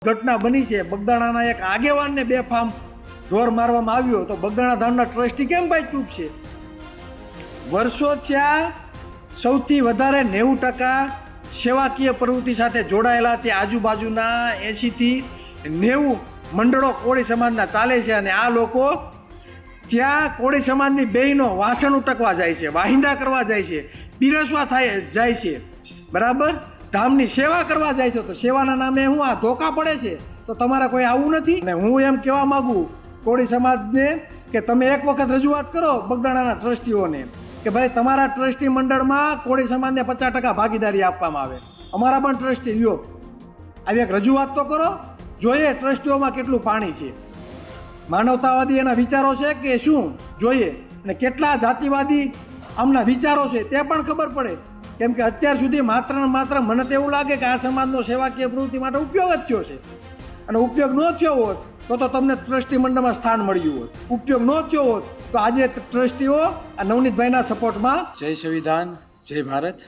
ઘટના બની છે બગદાણાના એક આગેવાનને બેફામ ઢોર મારવામાં આવ્યો તો બગદાણા ધામના ટ્રસ્ટી કેમ ભાઈ ચૂપ છે? વર્ષો ત્યાં સૌથી વધારે 90% સેવાકીય પ્રવૃત્તિ સાથે જોડાયેલા તે આજુબાજુના 80થી 90 મંડળો કોળી સમાજના ચાલે છે અને આ લોકો ત્યાં કોળી સમાજની બહેનો વાસણ ઉટકવા જાય છે, વાહિંદા કરવા જાય છે, પીરસવા જાય છે, બરાબર, ધામની સેવા કરવા જાય છે. તો સેવાના નામે હું આ ધોકા પડે છે તો તમારે કોઈ આવું નથી. અને હું એમ કહેવા માગું કોળી સમાજને કે તમે એક વખત રજૂઆત કરો બગદાણાના ટ્રસ્ટીઓને કે ભાઈ તમારા ટ્રસ્ટી મંડળમાં કોળી સમાજને 50% ભાગીદારી આપવામાં આવે. અમારા પણ ટ્રસ્ટી લ્યો, આવી એક રજૂઆત તો કરો, જોઈએ ટ્રસ્ટીઓમાં કેટલું પાણી છે, માનવતાવાદી એના વિચારો છે કે શું જોઈએ, અને કેટલા જાતિવાદી આમના વિચારો છે તે પણ ખબર પડે. કેમ કે અત્યાર સુધી માત્ર ને માત્ર મને તો એવું લાગે કે આ સમાજનો સેવાકીય પ્રવૃત્તિ માટે ઉપયોગ જ થયો છે, અને ઉપયોગ ન થયો હોત તો તમને ટ્રસ્ટી મંડળમાં સ્થાન મળ્યું હોત. ઉપયોગ ન થયો હોત તો આજે ટ્રસ્ટીઓ આ નવનીતભાઈના સપોર્ટમાં. જય સંવિધાન, જય ભારત.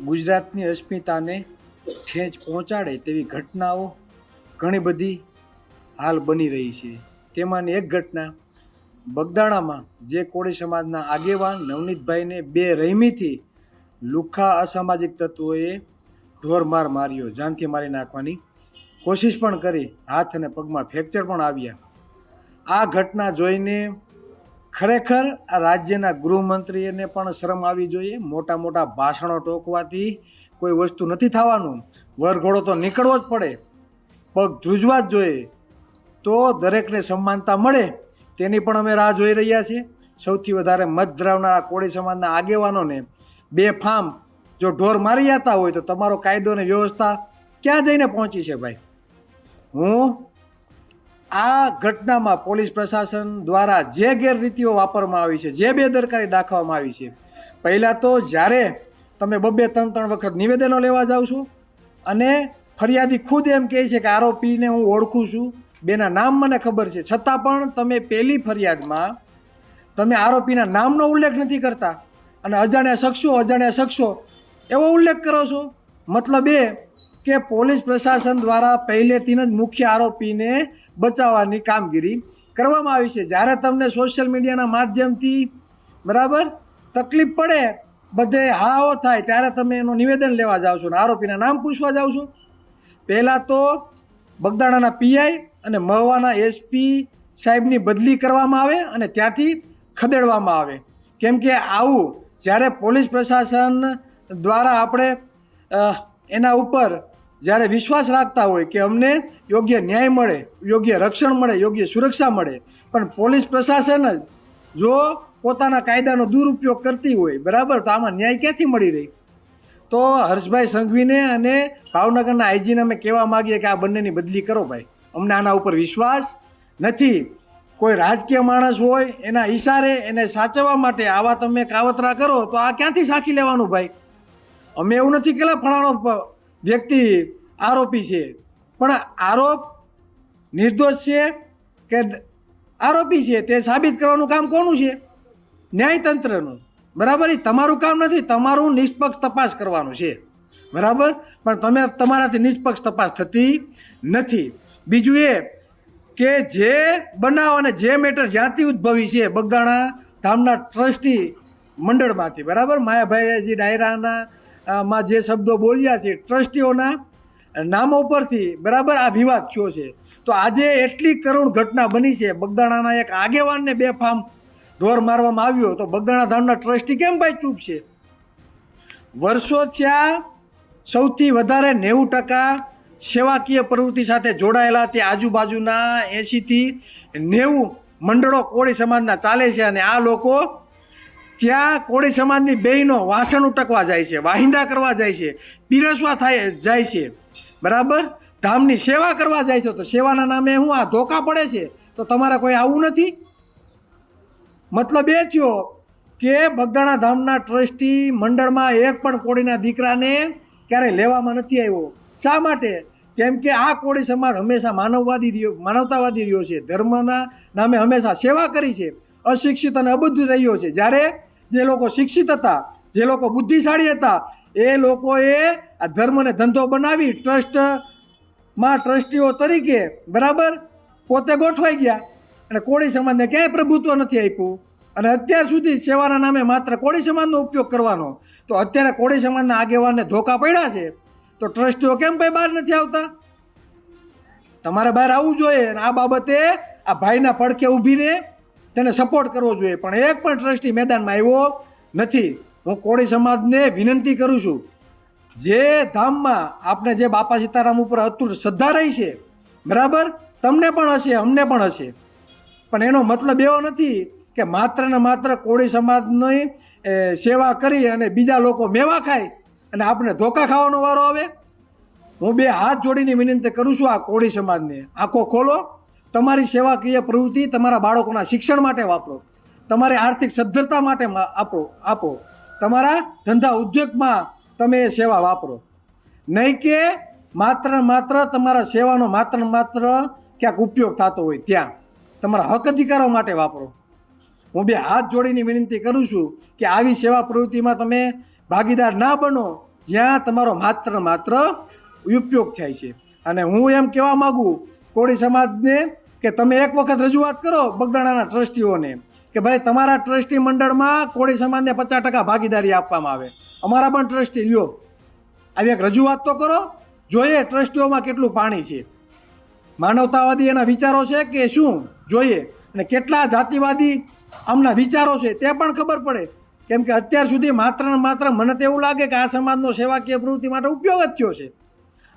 ગુજરાતની અસ્મિતાને ઠેંચ પહોંચાડે તેવી ઘટનાઓ ઘણી બધી હાલ બની રહી છે. તેમાંની એક ઘટના બગદાણામાં જે કોળી સમાજના આગેવાન નવનીતભાઈને બેરહેમીથી લુખ્ખા અસામાજિક તત્વોએ ઢોરમાર માર્યો, જાનથી મારી નાખવાની કોશિશ પણ કરી, હાથ અને પગમાં ફ્રેક્ચર પણ આવ્યા. આ ઘટના જોઈને ખરેખર આ રાજ્યના ગૃહમંત્રીને પણ શરમ આવી જોઈએ. મોટા મોટા ભાષણો ટોકવાથી કોઈ વસ્તુ નથી થવાનું, વરઘોડો તો નીકળવો જ પડે, પગ ધ્રુજવા જ જોઈએ, તો દરેકને સમાનતા મળે તેની પણ અમે રાહ જોઈ રહ્યા છીએ. સૌથી વધારે મત ધરાવનારા કોળી સમાજના આગેવાનોને બેફામ જો ઢોર મારી જતા હોય તો તમારો કાયદો અને વ્યવસ્થા ક્યાં જઈને પહોંચી છે ભાઈ? હું આ ઘટનામાં પોલીસ પ્રશાસન દ્વારા જે ગેરરીતિઓ વાપરવામાં આવી છે, જે બેદરકારી દાખવવામાં આવી છે, પહેલાં તો જ્યારે તમે 2-3 વખત નિવેદનો લેવા જાઓ છો અને ફરિયાદી ખુદ એમ કહે છે કે આરોપીને હું ઓળખું છું, બેના નામ મને ખબર છે, છતાં પણ તમે પહેલી ફરિયાદમાં તમે આરોપીના નામનો ઉલ્લેખ નથી કરતા અને અજાણ્યા શખ્સો એવો ઉલ્લેખ કરો છો. મતલબ એ કે પોલીસ પ્રશાસન દ્વારા પહેલેથી જ મુખ્ય આરોપીને બચાવવાની કામગીરી કરવામાં આવી છે. જ્યારે તમને સોશિયલ મીડિયાના માધ્યમથી બરાબર તકલીફ પડે, બધે હાઓ થાય, ત્યારે તમે એનું નિવેદન લેવા જાઓ છો અને આરોપીના નામ પૂછવા જાઓ છો. પહેલાં તો બગદાણાના પીઆઈ અને મહુવાના એસપી સાહેબની બદલી કરવામાં આવે અને ત્યાંથી ખદેડવામાં આવે. કેમ કે આવું જ્યારે પોલીસ પ્રશાસન દ્વારા આપણે એના ઉપર જ્યારે વિશ્વાસ રાખતા હોય કે અમને યોગ્ય ન્યાય મળે, યોગ્ય રક્ષણ મળે, યોગ્ય સુરક્ષા મળે, પણ પોલીસ પ્રશાસન જ જો પોતાના કાયદાનો દુરુપયોગ કરતી હોય, બરાબર, તો આમાં ન્યાય ક્યાંથી મળી રહી? તો હર્ષભાઈ સંઘવીને અને ભાવનગરના આઈજીને અમે કહેવા માગીએ કે આ બંનેની બદલી કરો ભાઈ, અમને આના ઉપર વિશ્વાસ નથી. કોઈ રાજકીય માણસ હોય એના ઈશારે એને સાચવવા માટે આવા તમે કાવતરા કરો તો આ ક્યાંથી સાખી લેવાનું ભાઈ? અમે એવું નથી કહેલા ફલાણો વ્યક્તિ આરોપી છે, પણ આરોપ નિર્દોષ છે કે આરોપી છે તે સાબિત કરવાનું કામ કોનું છે? ન્યાયતંત્રનું, બરાબર. એ તમારું કામ નથી, તમારું નિષ્પક્ષ તપાસ કરવાનું છે, બરાબર, પણ તમારાથી નિષ્પક્ષ તપાસ થતી નથી. બીજું એ કે જે બનાવ અને જે મેટર જ્યાંથી ઉદ્ભવી છે બગદાણા ધામના ટ્રસ્ટી મંડળમાંથી, બરાબર, માયાભાઈજી ડાયરાના માં જે શબ્દો બોલ્યા છે ટ્રસ્ટીઓના નામો પરથી, બરાબર, આ વિવાદ થયો છે. તો આજે એટલી કરુણ ઘટના બની છે, બગદાણાના એક આગેવાનને બેફામ ઢોર મારવામાં આવ્યો તો બગદાણા ધામના ટ્રસ્ટી કેમ ભાઈ ચૂપ છે? વર્ષો ત્યાં સૌથી વધારે 90% સેવાકીય પ્રવૃત્તિ સાથે જોડાયેલા તે આજુબાજુના 80થી 90 મંડળો કોળી સમાજના ચાલે છે અને આ લોકો ત્યાં કોળી સમાજની બહેનો વાસણ ઉટકવા જાય છે, વાહિંદા કરવા જાય છે, પીરસવા જાય છે, બરાબર, ધામની સેવા કરવા જાય છે. તો સેવાના નામે હું આ ધોકા પડે છે તો તમારે કોઈ આવું નથી. મતલબ એ થયો કે બગદાણા ધામના ટ્રસ્ટી મંડળમાં એક પણ કોળીના દીકરાને ક્યારેય લેવામાં નથી આવ્યો. શા માટે? કેમ કે આ કોળી સમાજ હંમેશા માનવતાવાદી રહ્યો છે, ધર્મના નામે હંમેશા સેવા કરી છે, અશિક્ષિત અને અબુદ્ધ રહ્યો છે. જ્યારે જે લોકો શિક્ષિત હતા, જે લોકો બુદ્ધિશાળી હતા, એ લોકોએ આ ધર્મને ધંધો બનાવી ટ્રસ્ટ માં ટ્રસ્ટીઓ તરીકે બરાબર પોતે ગોઠવાઈ ગયા અને કોળી સમાજને ક્યાંય પ્રભુત્વ નથી આપ્યું અને અત્યાર સુધી સેવાના નામે માત્ર કોળી સમાજનો ઉપયોગ કરવાનો. તો અત્યારે કોળી સમાજના આગેવાનને ધોકા પડ્યા છે તો ટ્રસ્ટીઓ કેમ ભાઈ બહાર નથી આવતા? તમારે બહાર આવવું જોઈએ અને આ બાબતે આ ભાઈના પડખે ઊભીને તેને સપોર્ટ કરવો જોઈએ. પણ એક પણ ટ્રસ્ટી મેદાનમાં આવ્યો નથી. હું કોળી સમાજને વિનંતી કરું છું, જે ધામમાં આપણે જે બાપા સીતારામ ઉપર અતુટ શ્રદ્ધા રહી છે બરાબર, તમને પણ હશે અમને પણ હશે, પણ એનો મતલબ એવો નથી કે માત્ર ને માત્ર કોળી સમાજની સેવા કરી અને બીજા લોકો મેવા ખાય અને આપણે ધોકા ખાવાનો વારો આવે. હું બે હાથ જોડીને વિનંતી કરું છું આ કોળી સમાજને, આંખો ખોલો. તમારી સેવાકીય પ્રવૃત્તિ તમારા બાળકોના શિક્ષણ માટે વાપરો, તમારી આર્થિક સદ્ધરતા માટે આપો, તમારા ધંધા ઉદ્યોગમાં તમે એ સેવા વાપરો. નહીં કે માત્ર તમારા સેવાનો માત્ર ક્યાંક ઉપયોગ થતો હોય ત્યાં તમારા હક અધિકારો માટે વાપરો. હું બે હાથ જોડીને વિનંતી કરું છું કે આવી સેવા પ્રવૃત્તિમાં તમે ભાગીદાર ના બનો જ્યાં તમારો માત્ર ઉપયોગ થાય છે. અને હું એમ કહેવા માગું કોળી સમાજને કે તમે એક વખત રજૂઆત કરો બગદાણાના ટ્રસ્ટીઓને કે ભાઈ તમારા ટ્રસ્ટી મંડળમાં કોળી સમાજને 50% ભાગીદારી આપવામાં આવે, અમારા પણ ટ્રસ્ટી લ્યો. આવી એક રજૂઆત તો કરો, જોઈએ ટ્રસ્ટીઓમાં કેટલું પાણી છે, માનવતાવાદી એના વિચારો છે કે શું જોઈએ, અને કેટલા જાતિવાદી આમના વિચારો છે તે પણ ખબર પડે. કેમ કે અત્યાર સુધી માત્ર મને તો એવું લાગે કે આ સમાજનો સેવાકીય પ્રવૃત્તિ માટે ઉપયોગ જ થયો છે.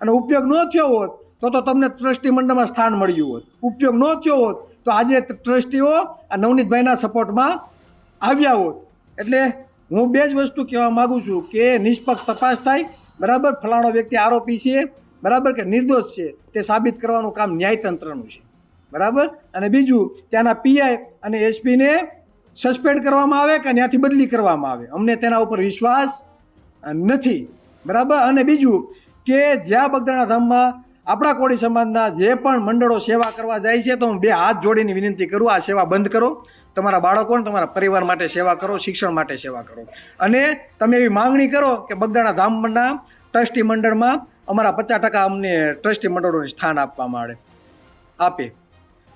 અને ઉપયોગ ન થયો હોત તો તમને ટ્રસ્ટી મંડળમાં સ્થાન મળ્યું હોત. ઉપયોગ ન થયો હોત તો આજે ટ્રસ્ટીઓ આ નવનીતભાઈના સપોર્ટમાં આવ્યા હોત. એટલે હું બે જ વસ્તુ કહેવા માગું છું કે નિષ્પક્ષ તપાસ થાય બરાબર, ફલાણો વ્યક્તિ આરોપી છે બરાબર કે નિર્દોષ છે તે સાબિત કરવાનું કામ ન્યાયતંત્રનું છે બરાબર. અને બીજું ત્યાંના પીઆઈ અને એસપીને સસ્પેન્ડ કરવામાં આવે કે ત્યાંથી બદલી કરવામાં આવે, અમને તેના ઉપર વિશ્વાસ નથી બરાબર. અને બીજું કે જ્યાં બગદાણા ધામમાં આપણા કોળી સમાજના જે પણ મંડળો સેવા કરવા જાય છે તો હું બે હાથ જોડીને વિનંતી કરું આ સેવા બંધ કરો. તમારા બાળકોને તમારા પરિવાર માટે સેવા કરો, શિક્ષણ માટે સેવા કરો. અને તમે એવી માંગણી કરો કે બગદાણા ધામના ટ્રસ્ટી મંડળમાં અમારા 50% અમને ટ્રસ્ટી મંડળોને સ્થાન આપવામાં આપે.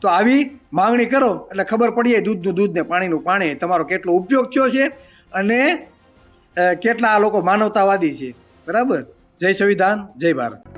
તો આવી માંગણી કરો એટલે ખબર પડીએ દૂધનું દૂધ ને પાણીનું પાણી તમારો કેટલો ઉપયોગ થયો છે અને કેટલા આ લોકો માનવતાવાદી છે બરાબર. જય સંવિધાન, જય ભારત.